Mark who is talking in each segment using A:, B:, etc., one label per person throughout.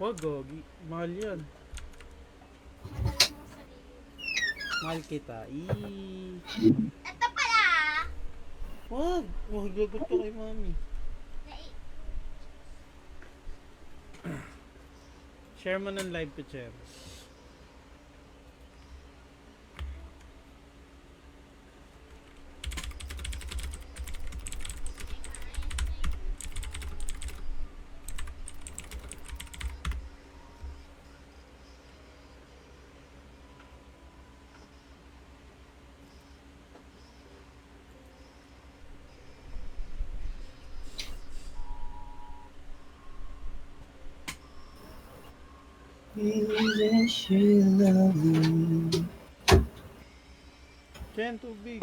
A: Wag, gogi. Mahal yan. Mahal kita.
B: Ito pala!
A: Wag! Wag, lagot ka kay mami. Share mo ng live to share.
C: Isn't she lovely?
A: Ken, tubig.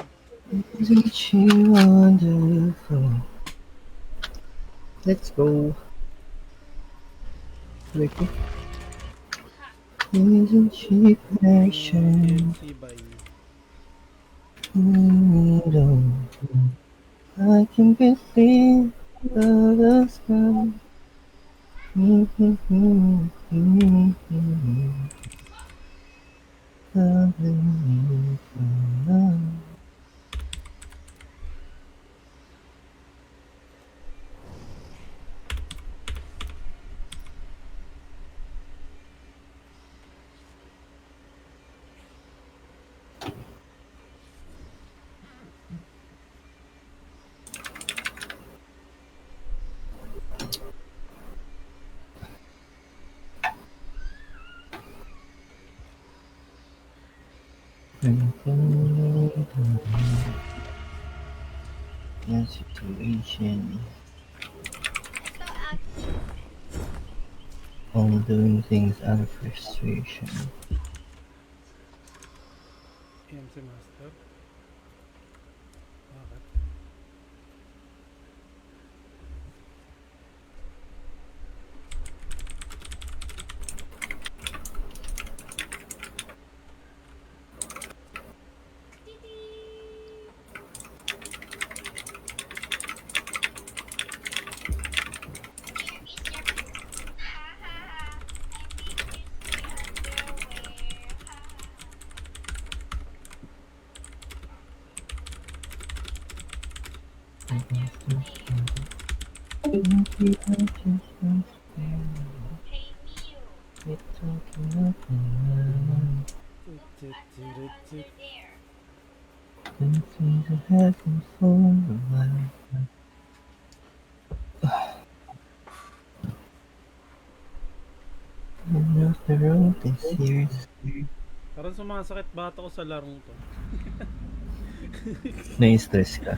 C: Isn't she wonderful? Let's go. Ricky. Isn't she patient?
A: KFC by
C: I can believe the sky. The situation. I'm doing things out of frustration.
A: yan si Master. Bakit?
C: Been things that happen for a while. And after all these years,
A: Parang sumasakit bata ko sa larong to.
C: na-stress ka.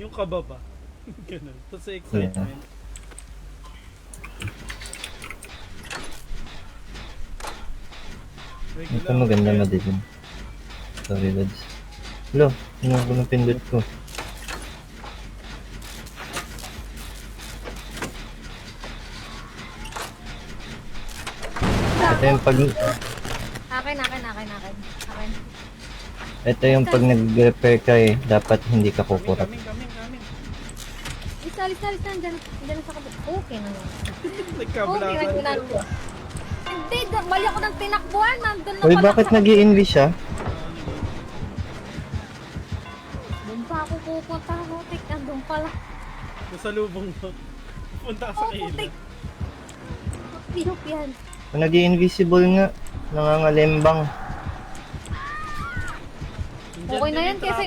A: Yung kaba ba? Ganun. Tapos sa excitement.
C: Ito maganda madilim. Sorry, lads. Hello, ano ako ng pindot ko? Ito yung pag...
B: Akin.
C: Ito yung pag nag-repair ka eh, dapat hindi ka kukurap.
A: Coming.
B: Alis na. Diyan sa kabit. Okay na lang.
A: Nagkablakan.
B: Okay na. Hindi, mali ako ng tinakbuhan. Nandun na
C: Uy,
B: pala
C: bakit
B: sa-
C: nag-i-envy siya?
B: Doon pa ako pupunta. Hutik. Nandun pala.
A: Nasa lubong to. Punta ka sa
B: Putik.
A: kailan.
B: Pihop yan.
C: Kung nag-i-invisible nga, nangangalembang.
B: Okay na yan kasi...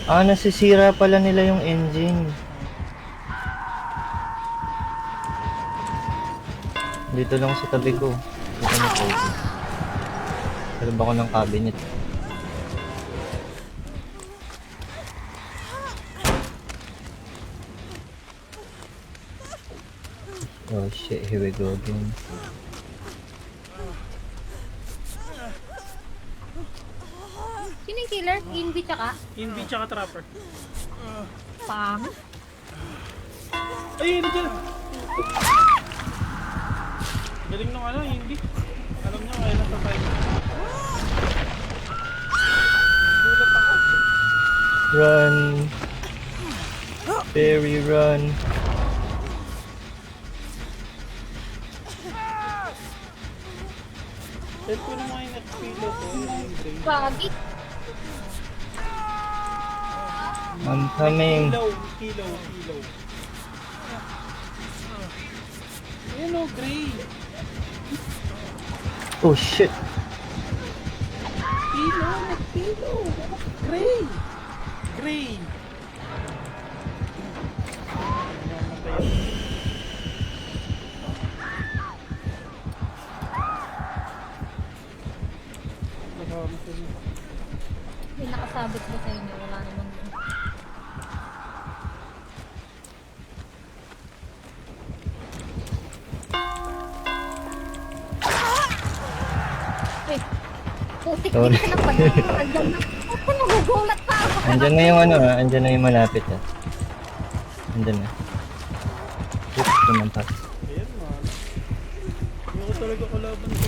C: Nasisira pala nila yung engine. Dito lang sa tabi ko. Dito na po. Salab ako ng cabinet. Oh shit, here we go again.
B: Sino yung killer? Invi tsaka?
A: Invi tsaka trapper.
B: Pam?
A: Ay, hindi dyan. Galing nung Invi. Alam niya, kailan sa time. Gulat ako.
C: Run! Fairy run!
A: Tell ko naman yung nagpilo ko.
B: Bagay.
C: I'm coming.
A: Kilo. Ayan o, Gray.
C: Oh shit.
A: Nagpilo. Gray.
B: May nakasabit ba sa inyo? Wala naman. Wait. Putik
C: Sorry.
B: din ka na pala. Andyan na. Putik, nagugulat pa ako.
C: Andyan na yung ano andyan na yung malapit Andyan na. Oops, tumampas.
A: Ayan man. Hindi ko talaga kalaban ko.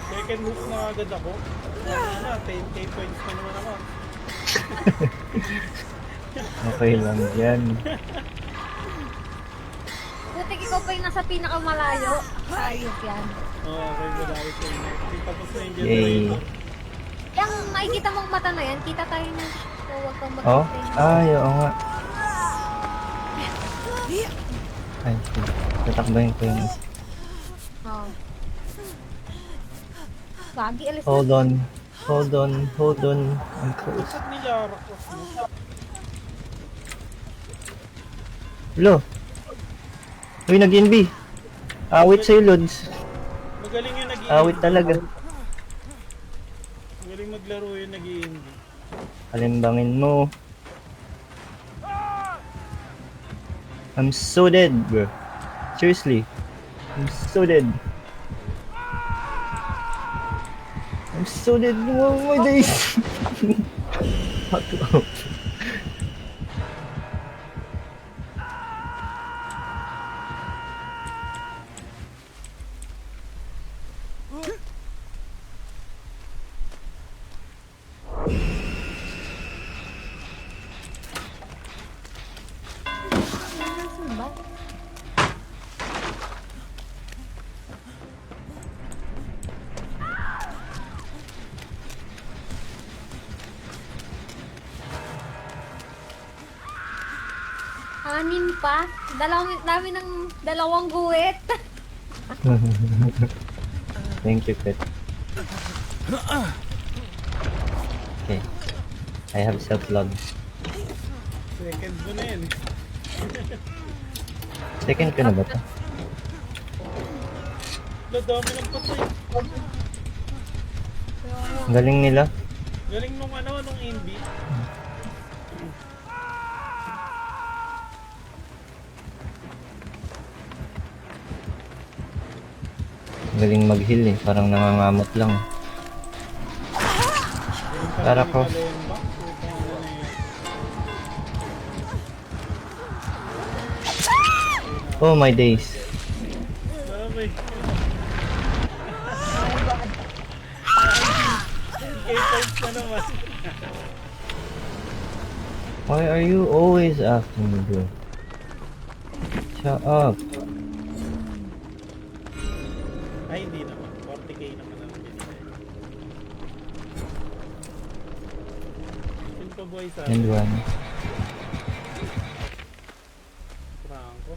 A: Second move na agad ako. Ano, 10k points na naman ako.
C: Okay lang yan.
B: Putik, ikaw pa yung nasa pinakamalayo. Ayos yan.
A: Oo, okay, malayo sa inyo. Kasi tapos na yung
C: Yay.
A: generator.
B: Yung makikita mong mata na yan, kita tayo na. So, huwag kang
C: Oh?
B: mag-explain.
C: Ay, oo nga. Ay, sige. Tatakbahin ko yung isa.
B: Oh. Bagi, alis na.
C: Hold on. I'm close.
A: Saan nila Cross mo?
C: Lo! Uy, nag-NB! Awit sa'yo, Lods.
A: Magaling yung nag-iindi.
C: Awit talaga.
A: Magaling maglaro yung nag-iindi.
C: Kalimbangin mo. I'm so dead, bro. Seriously. I'm so dead. I'm so dead. Oh my days. Fuck off.
B: Saan ba? Anim pa? Dami ng dalawang guwit.
C: Thank you, Pet. Okay. I have self-log.
A: Second mo na yan.
C: Second ka na ba to?
A: Dami ng patay.
C: Ang galing nila.
A: Galing nung NB.
C: Ang galing mag-heal eh. Parang nangangamot lang. Tara, Cross. Oh my days.
A: Dami. 8 points na naman.
C: Why are you always after me, bro? Shut up.
A: Ay, hindi naman. 40k naman ang binigay. Sino pa boy sa
C: And one.
A: Franco?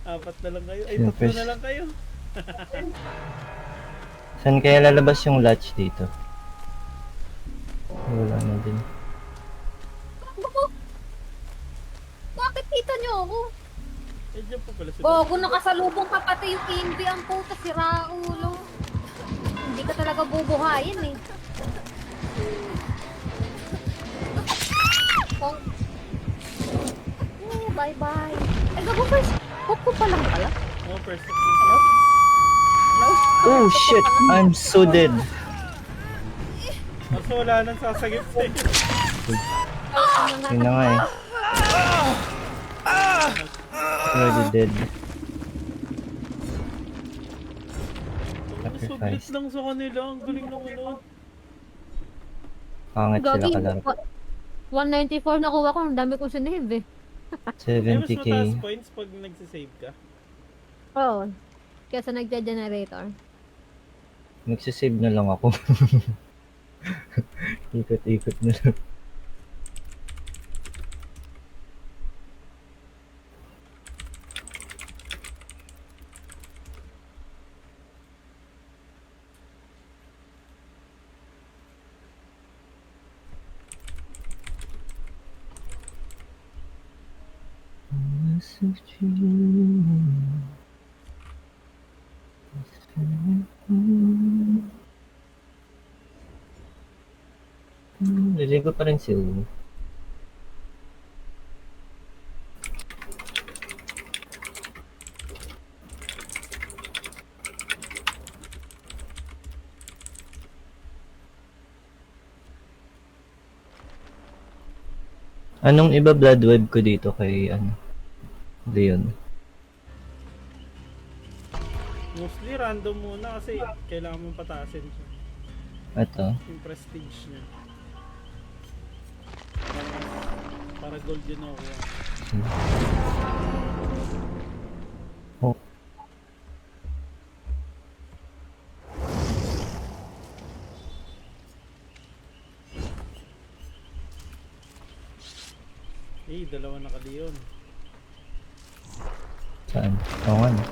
A: Apat na lang kayo. Ay,
C: Sino
A: tatlo
C: first?
A: na lang kayo.
C: Saan kaya lalabas yung latch dito? Wala na din.
B: Ako? Bakit kita niyo ako?
A: Eh, dyan po pala sila.
B: Gogo, nakasalubong ka pati yung Invi ang puta, si Raulo. Hindi ka talaga bubuhayin eh. Oh. Oh, bye-bye. Ay, gago first. Hook ko pa lang pala.
A: Oh, first.
B: Hello? Hello?
C: Oh shit! I'm so dead.
A: Kaso wala nang sasagip sa'yo.
C: Yun na nga eh. Already dead.
A: Sublit
C: Sacrifice.
A: lang sa kanila. Ang galing naman nun.
C: Pangit sila
B: Gagi,
C: kalaro.
B: 194 nakuha ko. Ang dami kong sinave eh.
A: Mas
C: 70k.
A: mataas points pag nagsisave ka.
B: Oo. Kesa nagja-generator.
C: Nagsisave na lang ako. Ikot-ikot na lang. Liligo pa rin si Uno. Anong iba blood web ko dito kay ano? Leon.
A: Mostly random muna kasi kailangan mong patasin siya.
C: Ito.
A: Yung prestige niya. Para gold yun ako.
C: Oh.
A: Eh, dalawa na ka-Leon.
C: Saan? Oo nga. No?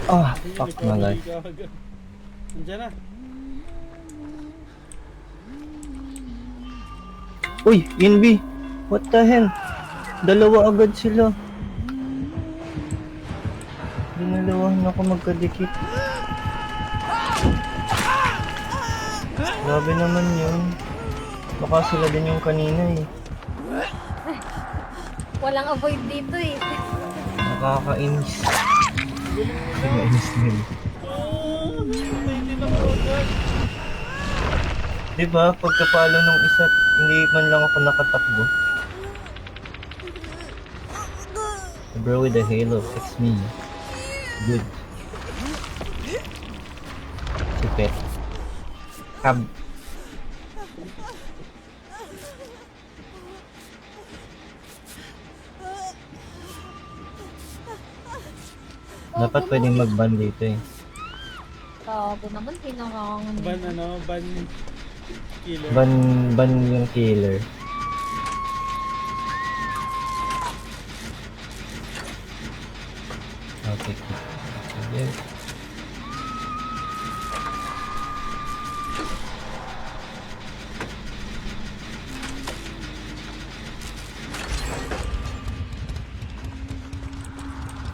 C: Ah, fuck my life.
A: Nandiyan na.
C: Uy, Invi! What the hell? Dalawa agad sila. Dinalawahan ako magkadikit. Grabe naman yun. Baka sila din yung kanina eh.
B: Walang avoid dito eh.
C: Nakakainis. Nakakainis nila.
A: Oh, may din ako agad.
C: Diba, pagkapalo ng isa, hindi man lang ako nakatakbo. The bro with the halo, it's me. Good. Super. Cab. Dapat pwedeng mag-ban dito eh.
B: Tago naman, pinakangan.
A: Ban ano, ban killer.
C: Ban yung killer. Okay. Sige.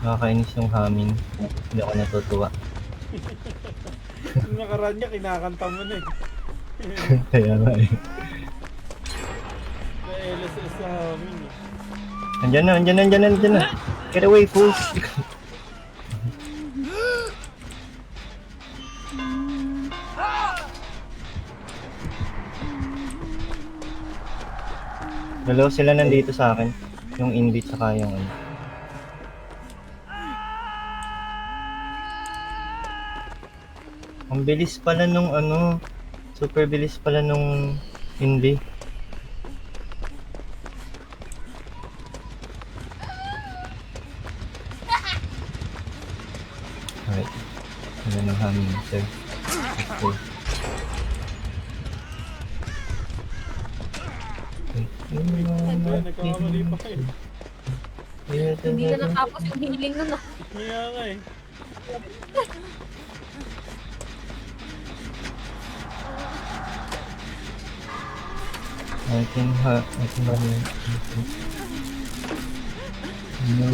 C: Nakakainis yung humming. Hindi ako natutuwa.
A: Yung nakaraan niya, kinakanta mo na eh.
C: Kaya nga eh.
A: Na-LSS sa amin eh.
C: Andyan na. Get away, fools! Dalawa sila nandito sa akin. Yung inbit saka yung ano. Ang bilis pala nung ano. Super bilis pala nung inbit. Alright. Wala nang hamster. Okay.
A: Nagkakamali pa kayo.
B: Hindi na natapos yung healing nun ah.
A: Kaya nga eh.
C: I can no.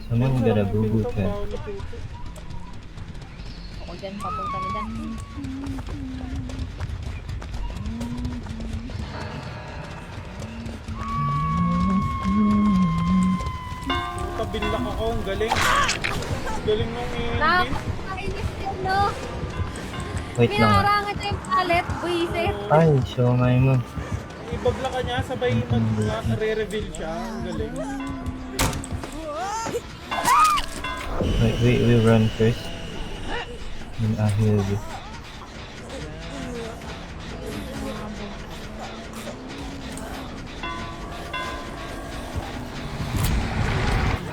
C: Someone got a boo-boo cat.
B: Ako dyan, papunta na dyan.
A: Kabilak ako, ang galing. Galing nung hindi.
B: Nakakainis yun, no?
C: Wait lang ah.
B: Pinaharangan niya yung palet, buisit.
C: Ay, siomay mo.
A: Ibabla ka niya, sabay mag-re-reveal siya. Ang galing.
C: Wait, we run first. Then I heal you.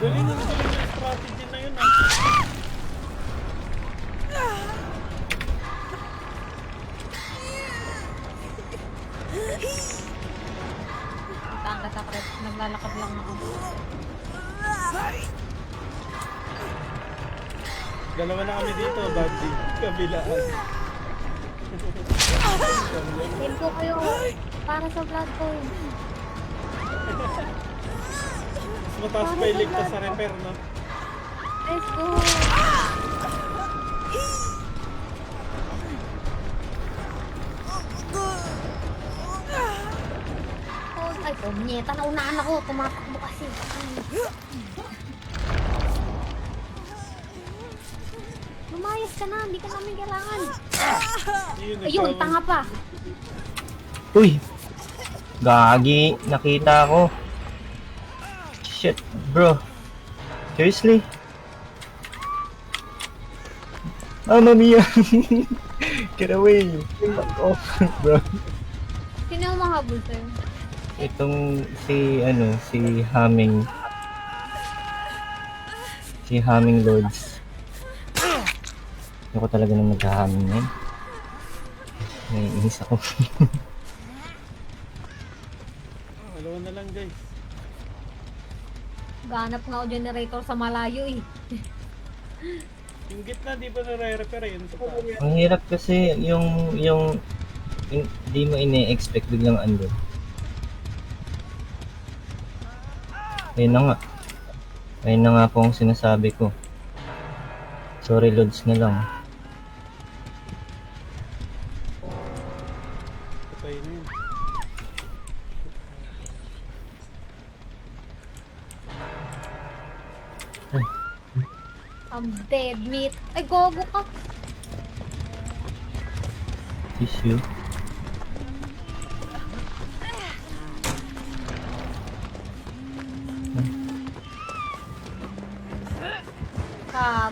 A: Galing ang galing yung strategy na yun ah.
B: Tangka sa prep, naglalakad lang ako.
A: Dalawa na kami dito, Bandi. Kabilaan.
B: Heal ko kayo para sa blood coin.
A: Mas mataas pa iligtas sa repair, no?
B: Let's go! Oh, ay, punyeta, naunahan ako. Tumatakbo kasi. Lumayas ka na, hindi ka namin kailangan. Ayun, tanga pa.
C: Uy! Gagi! Nakita ko. Shit, bro. Seriously? Mamma mia! Get away! Fuck off, bro.
B: Sino yung mahabol sa'yo?
C: Itong si Humming. Si Humming Lords. Ako talaga nang nag-humming ngayon. Naiinis ako.
A: Dalawa na lang, guys.
B: Ganap nga ako generator sa malayo eh.
A: Yung gitna, di ba nare-repair yun sa taas?
C: Ang hirap kasi yung hindi mo ine-expect biglang andun. Ayun na nga. Ayun na nga po ang sinasabi ko. Sorry, Lods na lang.
A: Patay na yun.
B: I'm dead meat. Ay, gogo ka.
C: Tissue.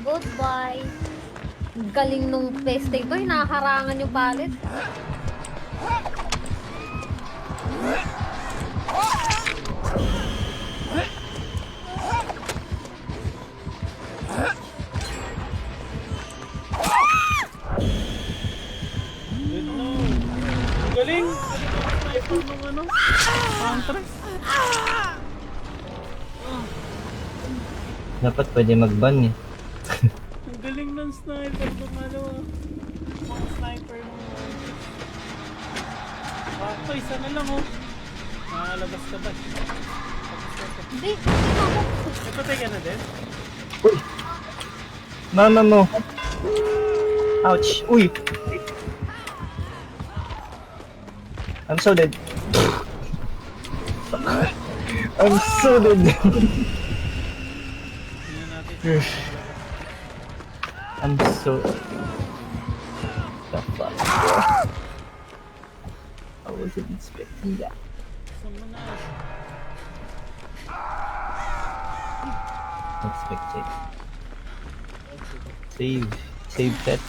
B: Goodbye. Galing nung testing ko, hinaharangan yung palet.
A: Good no. Galing! Sniper nung ano? Huntress.
C: Dapat pwede mag-ban eh.
A: Ang galing ng sniper nung ano. Mga sniper nung ako, isa na lang oh. Nakakalabas ka ba?
B: Hindi, hindi ako.
A: Napatay ka na din?
C: Uy! Mama mo! Ouch! Uy! I'm so dead. I'm so dead.
A: Tingnan natin.
C: I'm so... The fuck, bro? I wasn't expecting that.
A: Sama na.
C: Expect it. Save. Save set.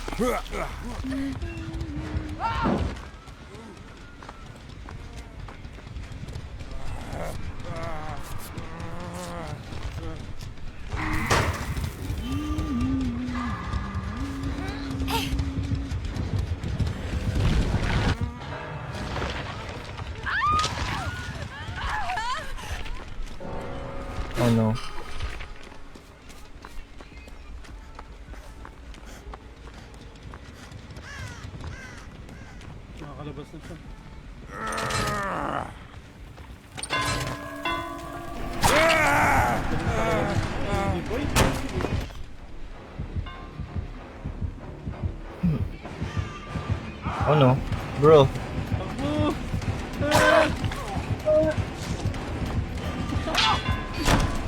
C: Oh no.
A: Nakakalabas na siya. Hindi boy.
C: Oh no. Bro.
A: Takbo!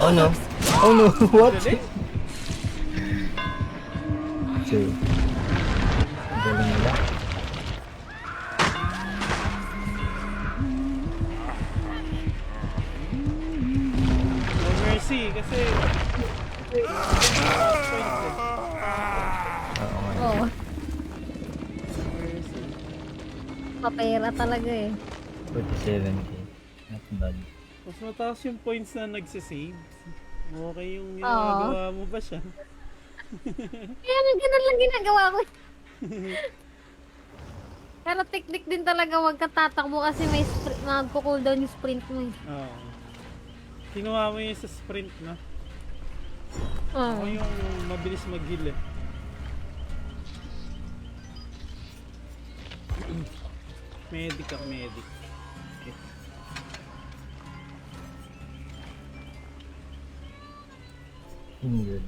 C: Oh no. Oh no. What?
A: Galing!
C: Two. Galing nila.
A: No mercy kasi
C: Oo nga.
B: Oo.
A: no mercy.
B: Papera talaga eh.
C: 47k. Not bad.
A: Mas mataas yung points na nagsisave. Okay yung ginagawa mo ba siya?
B: Kaya nga ganun lang ginagawa ko. Pero technique din talaga wag ka tatakbo kasi may magko-cooldown yung sprint mo eh.
A: Oo. Kinuha mo yung sa sprint na.
B: Oo.
A: Ako yung mabilis mag-heal eh. Medic ang medic.
C: Good.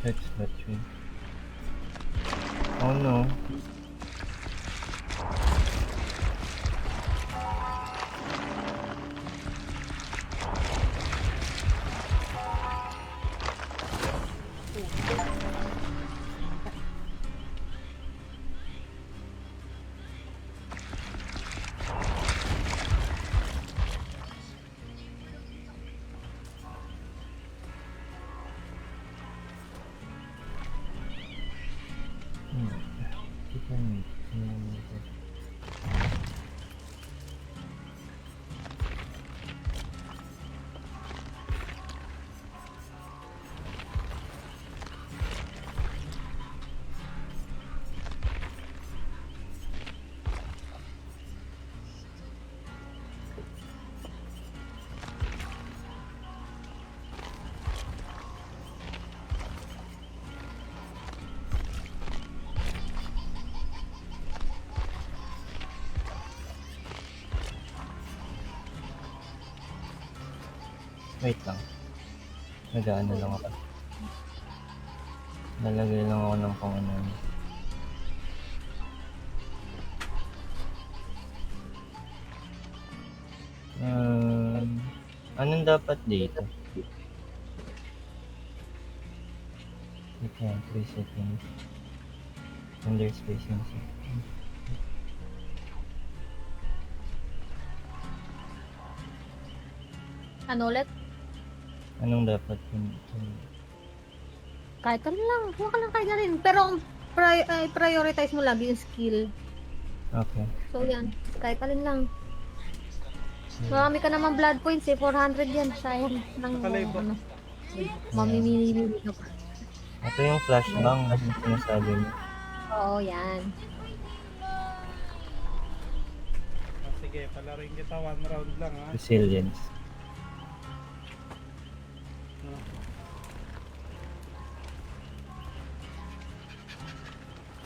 C: That's battery. Oh no. Wait lang. Nag-ano lang ako. Nalagay lang ako ng pang ano. Anong dapat dito? Okay, 3 seconds. Under spacing seconds.
B: Ano ulit?
C: Anong dapat yun?
B: Kahit ano lang. Huwag ka lang kahit na rin. Pero ang prioritize mo lagi yung skill.
C: Okay.
B: So yan. Kahit alin lang. Marami ka naman blood points eh. 400 yan. Sayang. Nang
A: Nakalay ba?
B: ano. Mamimili ka pa.
C: Ito yung flashbang na sinasabi mo.
B: Oo, yan.
A: Sige, palaruin kita 1 round lang ha.
C: Resilience.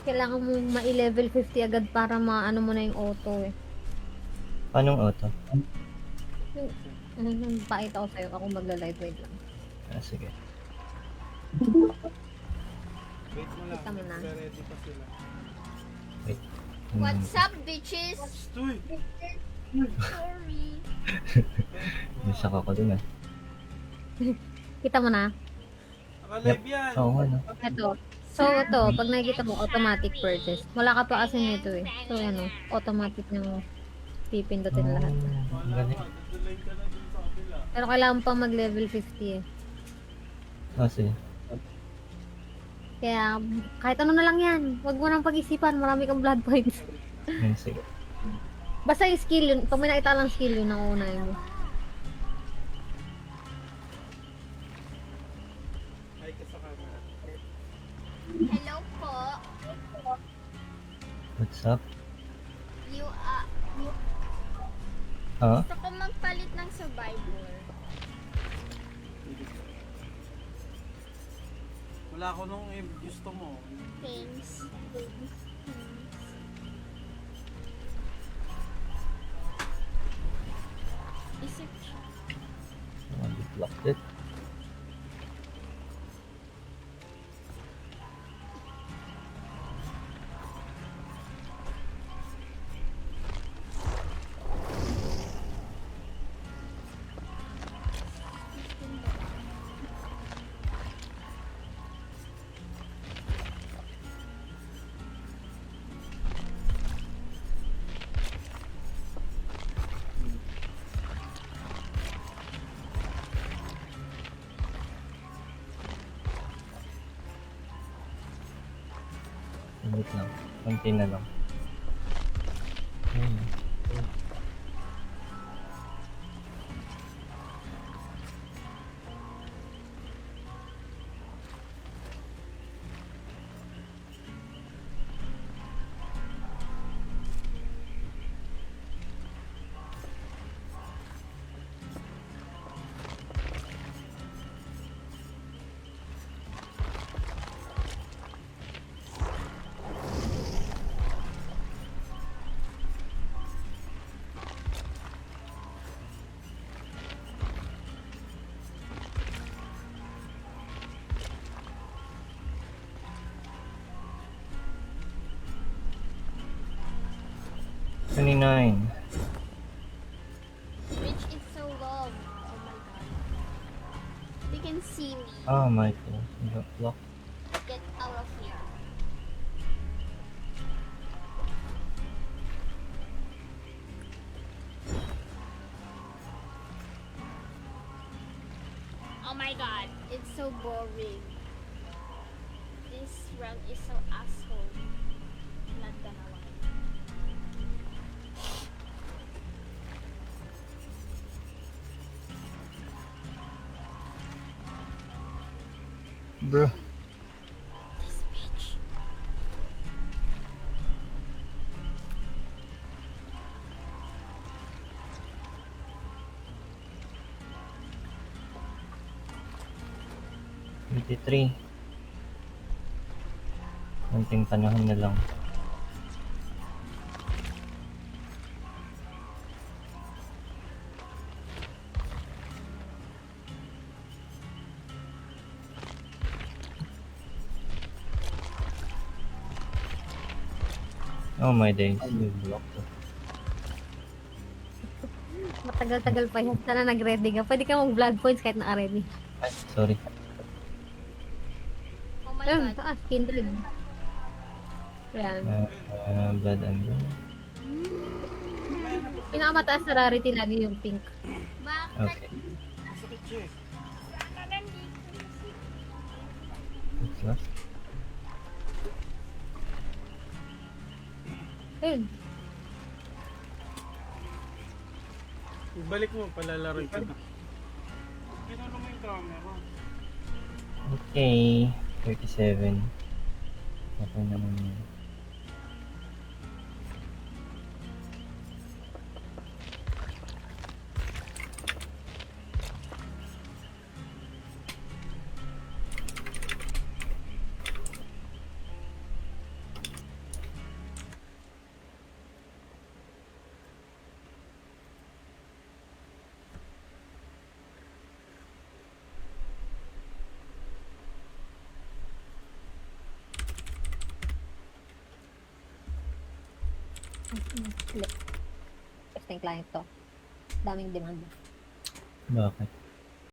B: Kailangan mo ma-level 50 agad para maano mo na yung auto eh.
C: Anong auto?
B: Pakita ko sa'yo. Ako magla-live wait lang.
C: Ah, sige.
A: Wait mo lang.
B: Kita mo na.
A: Ready pa sila.
C: Wait.
D: What's up, bitches?
A: Uy!
D: Sorry.
C: Nasak ako dun ah.
B: Kita mo na?
A: Nakalive yan!
C: Oo nga no.
B: Ito. So, ito, pag nakikita mo, automatic purchase. Wala ka pa kasi nito eh. So, ano, automatic na mo pipindutin lahat.
C: Ang galing.
A: Dadalhin ka na dun sa kabila.
B: Pero kailangan pang mag-level 50 eh.
C: Sige.
B: Kaya, kahit ano na lang yan. Huwag mo nang pag-isipan. Marami kang blood points.
C: Sige.
B: Basta yung skill yun. Pag may nakita lang skill yun, ang uunahin mo.
A: Ay ka sa camera.
D: Hello po.
C: What's up?
D: You,
C: Ha?
D: gusto ko magpalit ng survivor.
A: Wala ko nung gusto mo.
D: Thanks. Isip siya.
C: Blocked it. Wait lang. Konti na lang. Hmm. $29.
D: Which is so long. Oh my god. They can see me.
C: Oh my god. Got blocked.
D: Get out of here. Oh my god, it's so boring. This run is so asshole. Not gonna lie.
C: Bro.
D: This bitch.
C: $23. Konting panahon na lang. Oh my days. Blocked.
B: Matagal-tagal pa yan. Sana nag-ready ka. Pwede ka mag-blood points kahit naka-ready.
C: Ay, sorry.
D: Oh my
B: Ayun,
D: god.
B: taas. Kindred. Yan.
C: Blood and blood.
B: Pinakamataas na rarity lagi yung pink.
D: Bakit?
C: Okay.
A: Masakit siya eh.
C: What's last?
B: Ayun.
A: Ibalik mo, palalaroy ka na. Ginano mo yung camera.
C: Okay. 37. Okay naman yun.
B: Testing client to. Daming demand.
C: Bakit?